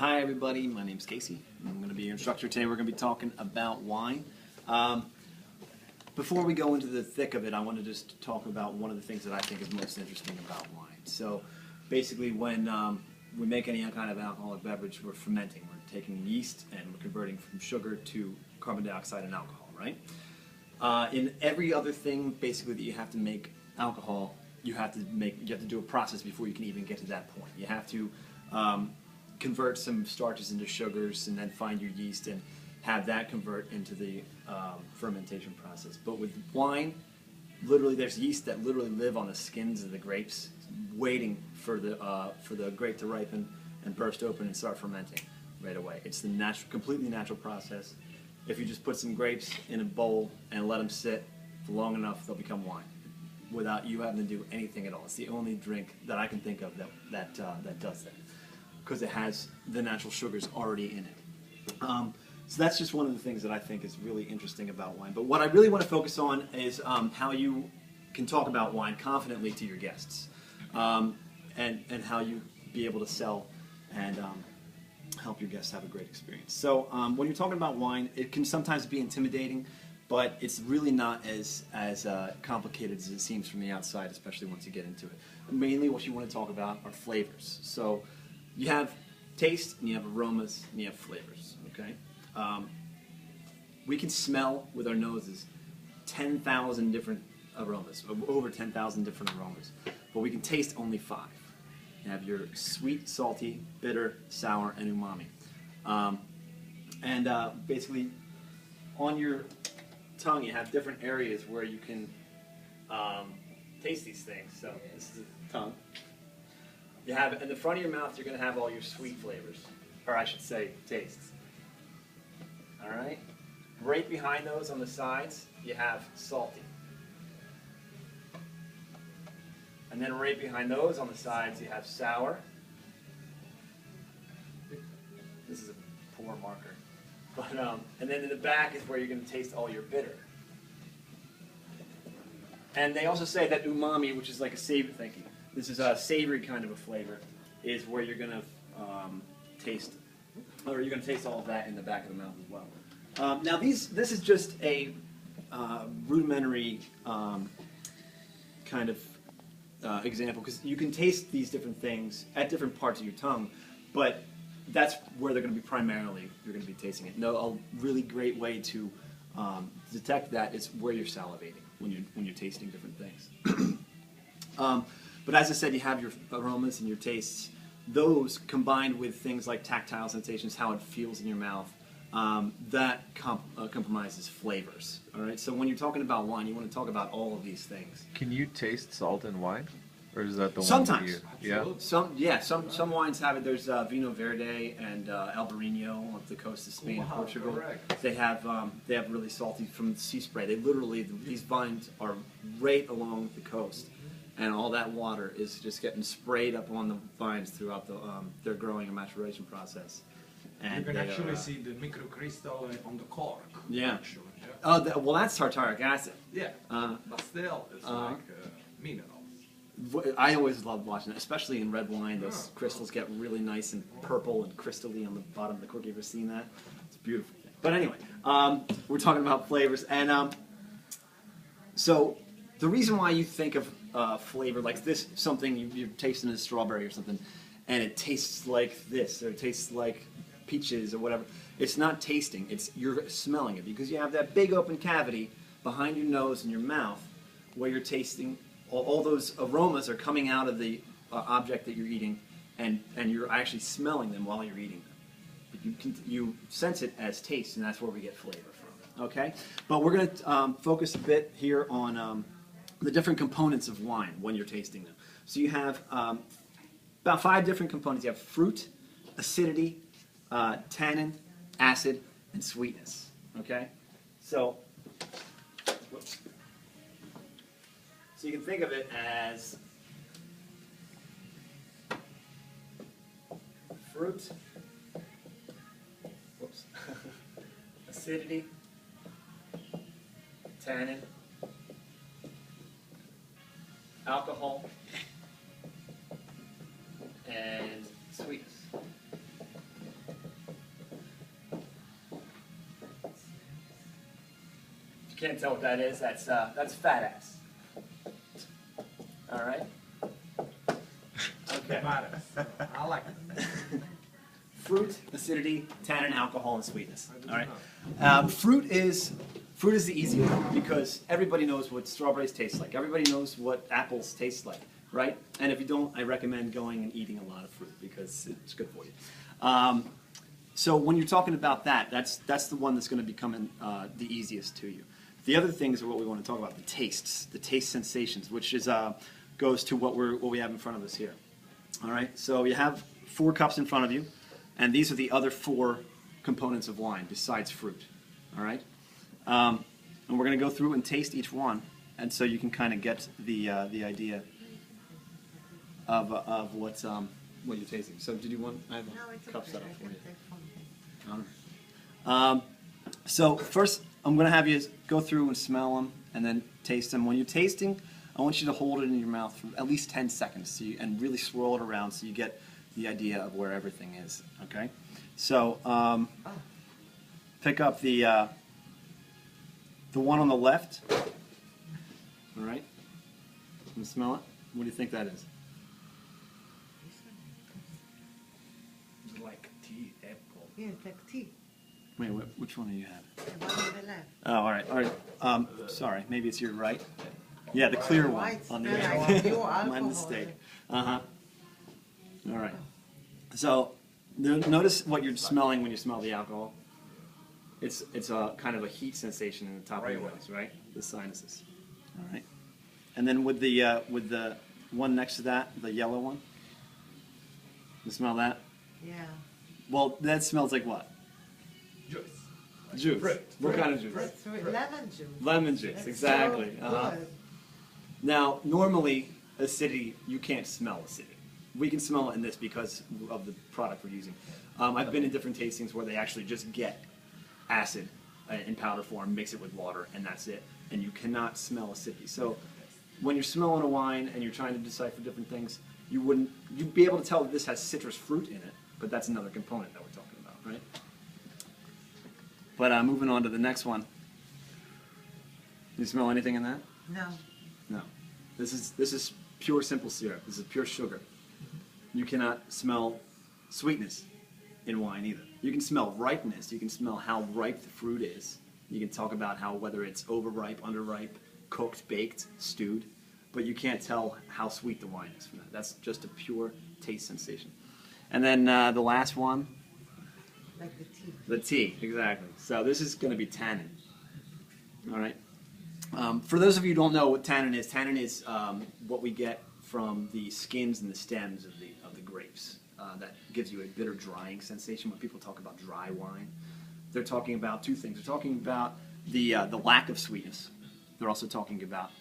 Hi everybody, my name is Casey. I'm going to be your instructor today. We're going to be talking about wine. Before we go into the thick of it, I want to just talk about one of the things that I think is most interesting about wine. So basically when we make any kind of alcoholic beverage, we're fermenting. We're taking yeast and we're converting from sugar to carbon dioxide and alcohol, right? In every other thing basically that you have to make alcohol, you have to do a process before you can even get to that point. You have to convert some starches into sugars and then find your yeast and have that convert into the fermentation process. But with wine, literally there's yeast that literally live on the skins of the grapes, waiting for the grape to ripen and burst open and start fermenting right away. It's the completely natural process. If you just put some grapes in a bowl and let them sit for long enough, they'll become wine without you having to do anything at all. It's the only drink that I can think of that does that, because it has the natural sugars already in it. So that's just one of the things that I think is really interesting about wine. But what I really want to focus on is how you can talk about wine confidently to your guests, and how you be able to sell and help your guests have a great experience. So when you're talking about wine, it can sometimes be intimidating, but it's really not as complicated as it seems from the outside, especially once you get into it. Mainly what you want to talk about are flavors. So you have taste, and you have aromas, and you have flavors, okay? We can smell with our noses 10,000 different aromas, over 10,000 different aromas, but we can taste only 5. You have your sweet, salty, bitter, sour, and umami. Basically, on your tongue, you have different areas where you can taste these things. So this is the tongue. You have in the front of your mouth, you're going to have all your sweet flavors, or I should say, tastes. All right. Right behind those on the sides, you have salty. And then right behind those on the sides, you have sour. This is a poor marker. But and then in the back is where you're going to taste all your bitter. And they also say that umami, which is like a savory, thank you. This is a savory kind of a flavor, is where you're going to taste, or you're going to taste all of that in the back of the mouth as well. Now this is just a rudimentary kind of example, because you can taste these different things at different parts of your tongue, but that's where they're going to be primarily, you're going to be tasting it. No, a really great way to detect that is where you're salivating when you're tasting different things. But as I said, you have your aromas and your tastes. Those combined with things like tactile sensations, how it feels in your mouth, that compromises flavors. All right. So when you're talking about wine, you want to talk about all of these things. Can you taste salt in wine, or is that the Sometimes. one that Yeah. Some wines have it. There's Vino Verde and Albarino off the coast of Spain and Portugal. Correct. They have really salty from sea spray. They literally, these vines are right along the coast, and all that water is just getting sprayed up on the vines throughout their growing and maturation process. And you can actually see the microcrystal on the cork. Yeah. Actually. Yeah. Oh, well, that's tartaric acid. Yeah. But still, it's like minerals. I always love watching it, especially in red wine. Those crystals get really nice and purple and crystally on the bottom of the cork. You ever seen that? It's beautiful. But anyway, we're talking about flavors, and so the reason why you think of flavor like this, something you're tasting a strawberry or something, and it tastes like this, or it tastes like peaches or whatever. It's not tasting, you're smelling it, because you have that big open cavity behind your nose and your mouth where you're tasting, all those aromas are coming out of the object that you're eating, and you're actually smelling them while you're eating them. But you sense it as taste, and that's where we get flavor from. Okay? But we're going to focus a bit here on the different components of wine when you're tasting them. So you have about 5 different components. You have fruit, acidity, tannin, acid, and sweetness. Okay? So you can think of it as fruit, acidity, tannin, alcohol, and sweetness. can't tell what that is, that's fat ass. All right. Okay. I like it. Fruit, acidity, tannin, alcohol, and sweetness. All right. Fruit is the easy one because everybody knows what strawberries taste like. Everybody knows what apples taste like, right? And if you don't, I recommend going and eating a lot of fruit because it's good for you. So when you're talking about that, that's the one that's going to become the easiest to you. The other things are what we want to talk about: the tastes, the taste sensations, which is goes to what we have in front of us here. All right. So you have 4 cups in front of you. And these are the other 4 components of wine besides fruit. All right? And we're going to go through and taste each one, and so you can kind of get the idea of what you're tasting. So did you want? I have a cup set up for you. So first, I'm going to have you go through and smell them, and then taste them. When you're tasting, I want you to hold it in your mouth for at least 10 seconds, and really swirl it around so you get the idea of where everything is, okay? So, pick up the one on the left, all right? You smell it? What do you think that is? Like tea, apple. Yeah, it's like tea. Wait, which one do you have? The one on the left. Oh, all right. Sorry, maybe it's your right? Yeah, the clear one White on the smell right. like pure My alcohol. mistake. Uh-huh. All right. So notice what you're smelling when you smell the alcohol. It's a kind of a heat sensation in the top of your lungs, right? The sinuses. All right. And then with the one next to that, the yellow one. You smell that? Yeah. Well, that smells like what? Juice. Juice. Fruit. What kind of juice? That's sweet. Lemon juice. Lemon juice. That's Exactly. so Uh-huh. good. Now, normally, acidity, you can't smell acidity. We can smell it in this because of the product we're using. I've been in different tastings where they actually just get acid in powder form, mix it with water, and that's it. And you cannot smell acidity. So when you're smelling a wine and you're trying to decipher different things, you'd be able to tell that this has citrus fruit in it, but that's another component that we're talking about, right? But moving on to the next one. You smell anything in that? No. No. This is pure simple syrup. This is pure sugar. You cannot smell sweetness in wine either. You can smell ripeness. You can smell how ripe the fruit is. You can talk about whether it's overripe, underripe, cooked, baked, stewed, but you can't tell how sweet the wine is from that. That's just a pure taste sensation. And then the last one, Like the tea. the tea, exactly. So this is going to be tannin. All right. For those of you who don't know what tannin is what we get from the skins and the stems of the grapes. That gives you a bitter drying sensation. When people talk about dry wine, they're talking about 2 things. They're talking about the lack of sweetness. They're also talking about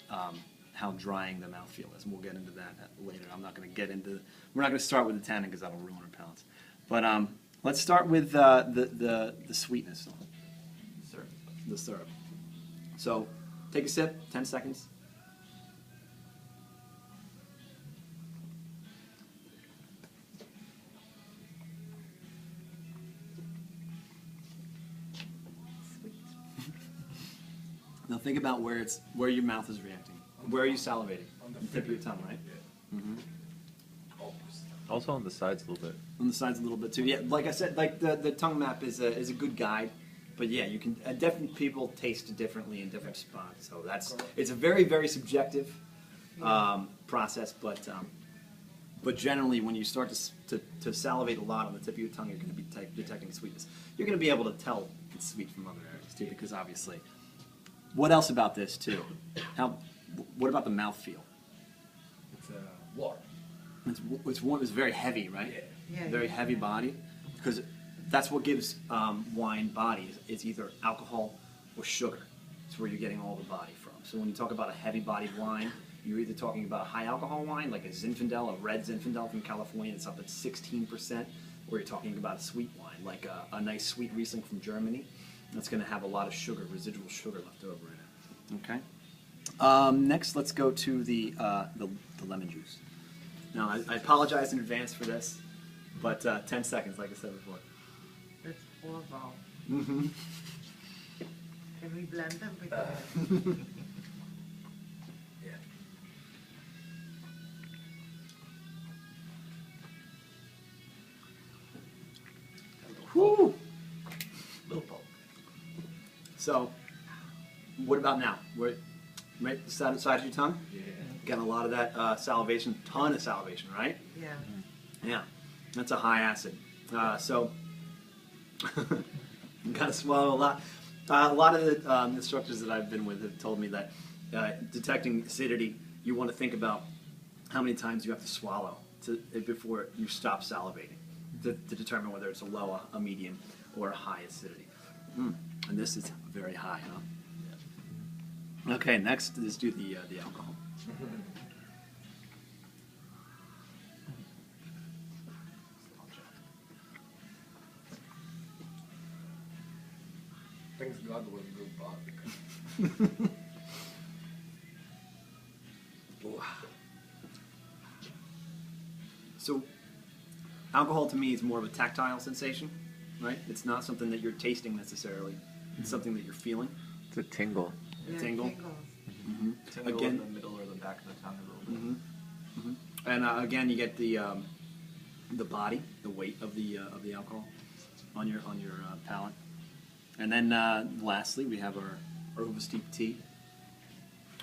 how drying the mouthfeel is, and we'll get into that later. I'm not going to get into. We're not going to start with the tannin because that'll ruin our palates. But let's start with the sweetness. Syrup. The syrup. So take a sip, 10 seconds. Sweet. Now think about where your mouth is reacting. Where are you salivating? On the The tip of your tongue, right? Also on the sides a little bit. On the sides a little bit too. Yeah, like I said, like the tongue map is a good guide. But yeah, you can different people taste differently in different spots. So it's a very, very subjective process. But generally, when you start to salivate a lot on the tip of your tongue, you're going to be detecting sweetness. You're going to be able to tell it's sweet from other areas too, because obviously. What else about this too? What about the mouthfeel? It's warm. It's warm. It's very heavy, right? Yeah, Very yeah. heavy body, because that's what gives wine body. It's either alcohol or sugar. It's where you're getting all the body from. So when you talk about a heavy-bodied wine, you're either talking about a high-alcohol wine, like a Zinfandel, a red Zinfandel from California that's up at 16%, or you're talking about a sweet wine, like a nice sweet Riesling from Germany. That's going to have a lot of sugar, residual sugar left over in it. Okay. Next, let's go to the lemon juice. Now, I apologize in advance for this, but 10 seconds, like I said before. That's horrible. Mm-hmm. Can we blend them? Yeah. Whew. Little pulp. So, what about now? We're right side of your tongue. Yeah. Getting a lot of that salivation, ton of salivation, right? Yeah. Yeah, that's a high acid. So, you gotta swallow a lot. A lot of the instructors that I've been with have told me that detecting acidity, you want to think about how many times you have to swallow before you stop salivating to determine whether it's a low, a medium, or a high acidity. And this is very high, huh? Okay, next let's do the alcohol. Thanks God was good vodka. So, alcohol to me is more of a tactile sensation, right? It's not something that you're tasting necessarily. It's something that you're feeling. It's a tingle. A Yeah, tingle. tingles. Tingle Again- in the middle or the back of the tongue a little bit. And again, you get the body, the weight of the alcohol on your palate. And then lastly, we have our Oversteep tea.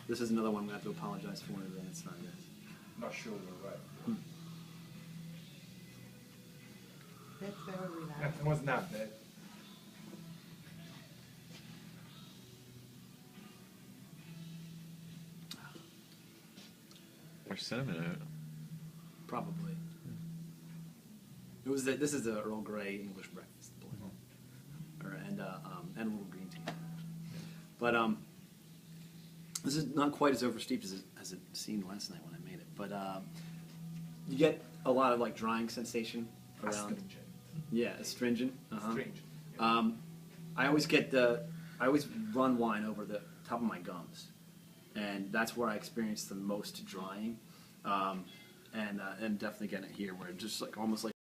This is another one we have to apologize for, and then it's not this. Not sure you're right. That's very relaxing. That was not bad. There's cinnamon in it. Probably. It was this is the Earl Grey English breakfast blend, and a little green tea. But this is not quite as oversteeped as it seemed last night when I made it. But you get a lot of like drying sensation around. Astringent. Yeah, astringent. Uh-huh. Astringent. Yeah. I always run wine over the top of my gums, and that's where I experience the most drying, and definitely getting it here, where it just like almost like